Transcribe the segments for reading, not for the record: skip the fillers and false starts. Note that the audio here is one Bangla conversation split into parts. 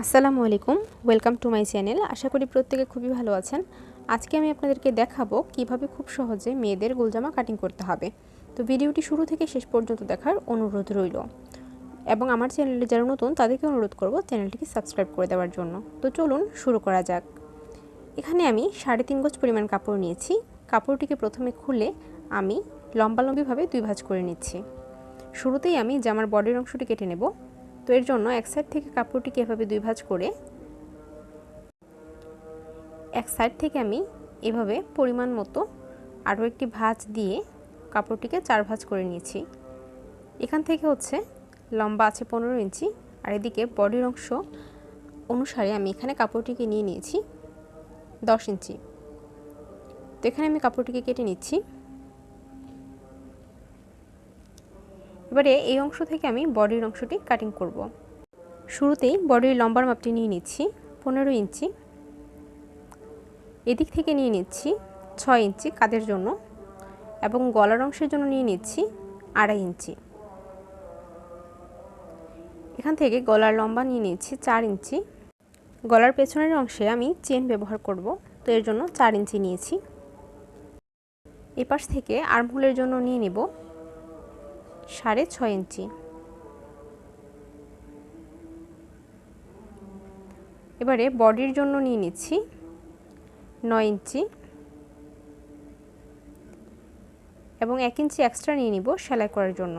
আসসালামু আলাইকুম, ওয়েলকাম টু মাই চ্যানেল। আশা করি প্রত্যেকে খুবই ভালো আছেন। আজকে আমি আপনাদেরকে দেখাবো কিভাবে খুব সহজে মেয়েদের গোলজামা কাটিং করতে হবে। তো ভিডিওটি শুরু থেকে শেষ পর্যন্ত দেখার অনুরোধ রইল এবং আমার চ্যানেলে যারা নতুন তাদেরকে অনুরোধ করব চ্যানেলটিকে সাবস্ক্রাইব করে দেওয়ার জন্য। তো চলুন শুরু করা যাক। এখানে আমি 3.5 গজ পরিমাণ কাপড় নিয়েছি। কাপড়টিকে প্রথমে খুলে আমি লম্বালম্বিভাবে 2 ভাঁজ করে নিচ্ছি। শুরুতেই আমি জামার বডির অংশটি কেটে নেব। তো এর জন্য এক সাইড থেকে কাপড়টিকে এভাবে 2 ভাঁজ করে এক সাইড থেকে আমি এভাবে পরিমাণ মতো আরও একটি ভাঁজ দিয়ে কাপড়টিকে 4 ভাঁজ করে নিয়েছি। এখান থেকে লম্বা আছে 15 ইঞ্চি আর এদিকে বডির অংশ অনুসারে আমি এখানে কাপড়টিকে নিয়ে নিয়েছি 10 ইঞ্চি। তো এখানে আমি কাপড়টিকে কেটে নিচ্ছি। এবারে এই অংশ থেকে আমি বডির অংশটি কাটিং করব। শুরুতেই বডির লম্বার মাপটি নিয়ে নিচ্ছি 15 ইঞ্চি। এদিক থেকে নিয়ে নিচ্ছি 6 ইঞ্চি কাঁধের জন্য এবং গলার অংশের জন্য নিয়ে নিচ্ছি 2.5 ইঞ্চি। এখান থেকে গলার লম্বা নিয়ে নিচ্ছি 4 ইঞ্চি। গলার পেছনের অংশে আমি চেন ব্যবহার করব, তো এর জন্য 4 ইঞ্চি নিয়েছি। এপাশ থেকে আর্মহোলের জন্য নিয়ে নেব 6.5 ইঞ্চি। এবারে বডির জন্য নিয়ে নিচ্ছি 9 ইঞ্চি এবং 1 ইঞ্চি এক্সট্রা নিয়ে নিব সেলাই করার জন্য।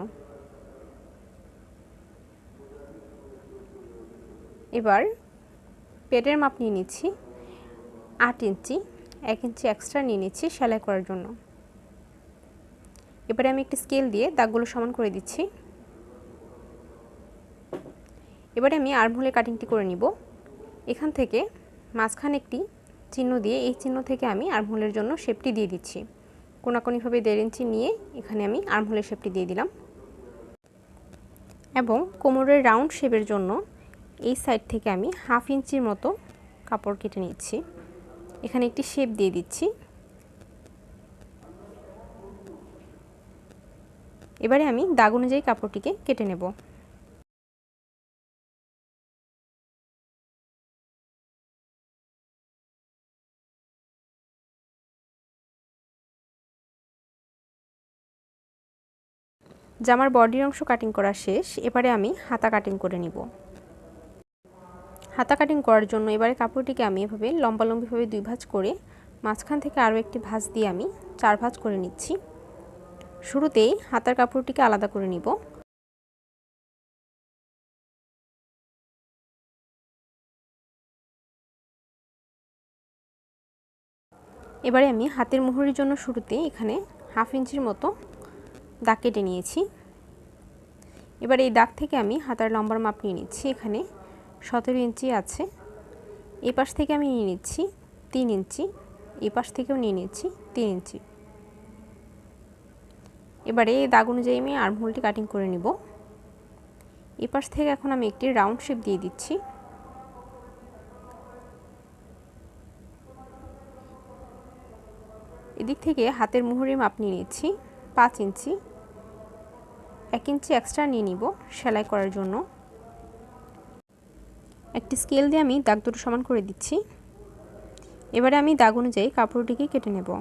এবার পেটের মাপ নিয়ে নিচ্ছি 8 ইঞ্চি, 1 ইঞ্চি এক্সট্রা নিয়ে নিচ্ছি সেলাই করার জন্য। এবারে আমি একটি স্কেল দিয়ে দাগগুলো সমান করে দিচ্ছি। এবারে আমি আর্মহোলের কাটিংটি করে নিব। এখান থেকে মাঝখানে একটি চিহ্ন দিয়ে এই চিহ্ন থেকে আমি আর্মহোলের জন্য শেপটি দিয়ে দিচ্ছি। কোনাকুনিভাবে 1.5 ইঞ্চি নিয়ে এখানে আমি আর্মহোলের শেপটি দিয়ে দিলাম এবং কোমরের রাউন্ড শেপের জন্য এই সাইড থেকে আমি 1/2 ইঞ্চির মতো কাপড় কেটে নিচ্ছি। এখানে একটি শেপ দিয়ে দিচ্ছি। এবারে আমি দাগ অনুযায়ী কাপড়টিকে কেটে নেব। জামার বডির অংশ কাটিং করা শেষ। এবারে আমি হাতা কাটিং করে নিব। হাতা কাটিং করার জন্য এবারে কাপড়টিকে আমি এভাবে লম্বালম্বিভাবে 2 ভাঁজ করে মাঝখান থেকে আরও একটি ভাঁজ দিয়ে আমি 4 ভাঁজ করে নিচ্ছি। শুরুতেই হাতার কাপড়টিকে আলাদা করে নিব। এবারে আমি হাতের মুহুরির জন্য শুরুতে এখানে 1/2 ইঞ্চির মতো দাগ কেটে নিয়েছি। এবার এই দাগ থেকে আমি হাতার লম্বার মাপ নিয়ে নিচ্ছি। এখানে 17 ইঞ্চি আছে। এই পাশ থেকে আমি নিয়ে নিচ্ছি 3 ইঞ্চি, এই পাশ থেকেও নিয়ে নিচ্ছি 3 ইঞ্চি। এবারে এই দাগ অনুযায়ী আমি আর্মহোলটি কাটিং করে নিব। এই পাশ থেকে এখন আমি একটি রাউন্ড শেপ দিয়ে দিচ্ছি। এদিক থেকে হাতের মুহুরির মাপ নিয়ে নিচ্ছি 5 ইঞ্চি, 1 ইঞ্চি এক্সট্রা নিয়ে নিব সেলাই করার জন্য। একটি স্কেল দিয়ে আমি দাগ দুটো সমান করে দিচ্ছি। এবারে আমি দাগ অনুযায়ী কাপড়টিকে কেটে নেব।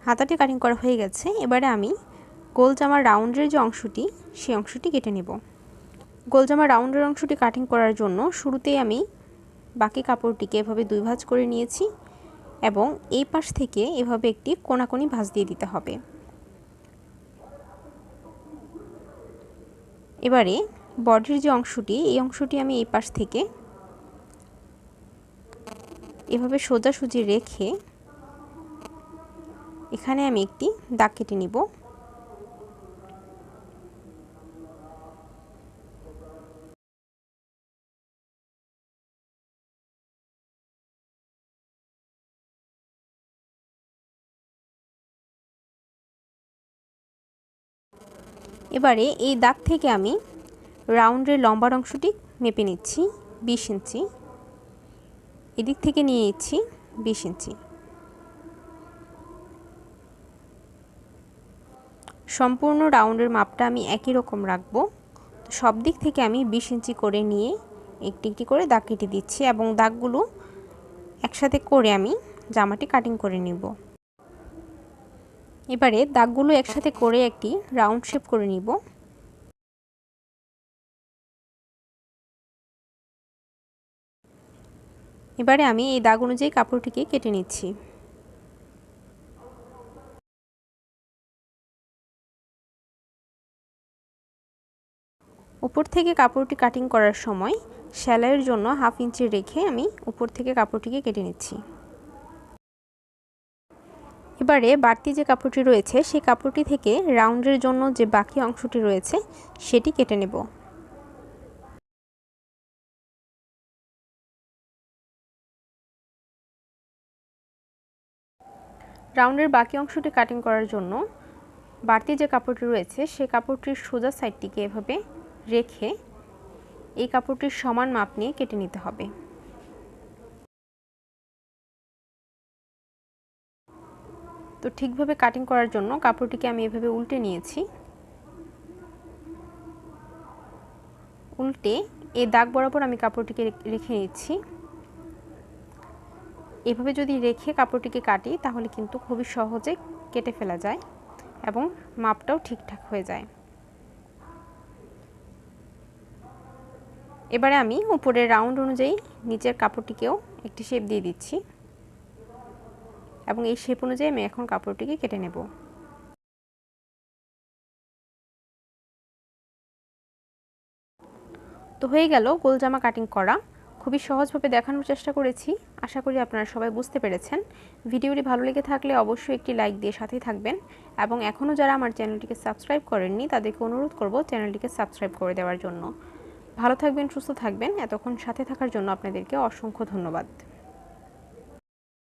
হাতাটি কাটিং করা হয়ে গেছে। এবারে আমি গোল জামার রাউন্ডের যে অংশটি সেই অংশটি কেটে নেব। গোল জামার রাউন্ডের অংশটি কাটিং করার জন্য শুরুতেই আমি বাকি কাপড়টিকে এভাবে 2 ভাঁজ করে নিয়েছি এবং এই পাশ থেকে এভাবে একটি কোনাকুনি ভাঁজ দিয়ে দিতে হবে। এবারে বডির যে অংশটি এই অংশটি আমি এই পাশ থেকে এভাবে সোজাসুজি রেখে এখানে আমি একটি দাগ কেটে নিব। এবারে এই দাগ থেকে আমি রাউন্ডের লম্বার অংশটি মেপে নিচ্ছি 20 ইঞ্চি। এদিক থেকে নিয়ে নিচ্ছি 20 ইঞ্চি। সম্পূর্ণ রাউন্ডের মাপটা আমি একই রকম রাখবো। তো সব দিক থেকে আমি 20 ইঞ্চি করে নিয়ে একটি একটি করে দাগ কেটে দিচ্ছি এবং দাগগুলো একসাথে করে আমি জামাটি কাটিং করে নিব। এবারে দাগগুলো একসাথে করে একটি রাউন্ড শেপ করে নিব। এবারে আমি এই দাগ অনুযায়ী কাপড়টিকে কেটে নিচ্ছি। উপর থেকে কাপড়টি কাটিং করার সময় সেলাইয়ের জন্য 1/2 ইঞ্চি রেখে আমি উপর থেকে কাপড়টিকে কেটে নিচ্ছি। এবারে বাড়তি যে কাপড়টি রয়েছে সেই কাপড়টি থেকে রাউন্ডের জন্য যে বাকি অংশটি রয়েছে সেটি কেটে নেব। রাউন্ডের বাকি অংশটি কাটিং করার জন্য বাড়তি যে কাপড়টি রয়েছে সেই কাপড়টির সোজা সাইডটিকে এভাবে রেখে এই কাপড়টির সমান মাপ নিয়ে কেটে নিতে হবে। তো ঠিকভাবে কাটিং করার জন্য কাপড়টিকে আমি এভাবে উল্টে নিয়েছি। উল্টে এই দাগ বরাবর আমি কাপড়টিকে রেখে নিচ্ছি। এভাবে যদি রেখে কাপড়টিকে কাটি তাহলে কিন্তু খুবই সহজে কেটে ফেলা যায় এবং মাপটাও ঠিকঠাক হয়ে যায়। এবারে আমি উপরের রাউন্ড অনুযায়ী নিচের কাপড়টিকেও একটি শেপ দিয়ে দিচ্ছি এবং এই শেপ অনুযায়ী আমি এখন কাপড়টিকে কেটে নেব। তো হয়ে গেল গোল জামা কাটিং করা। খুবই সহজভাবে দেখানোর চেষ্টা করেছি। আশা করি আপনারা সবাই বুঝতে পেরেছেন। ভিডিওটি ভালো লেগে থাকলে অবশ্যই একটি লাইক দিয়ে সাথেই থাকবেন এবং এখনও যারা আমার চ্যানেলটিকে সাবস্ক্রাইব করেননি তাদেরকে অনুরোধ করব চ্যানেলটিকে সাবস্ক্রাইব করে দেওয়ার জন্য। ভালো থাকবেন, সুস্থ থাকবেন। এতক্ষণ সাথে থাকার জন্য আপনাদেরকে অসংখ্য ধন্যবাদ।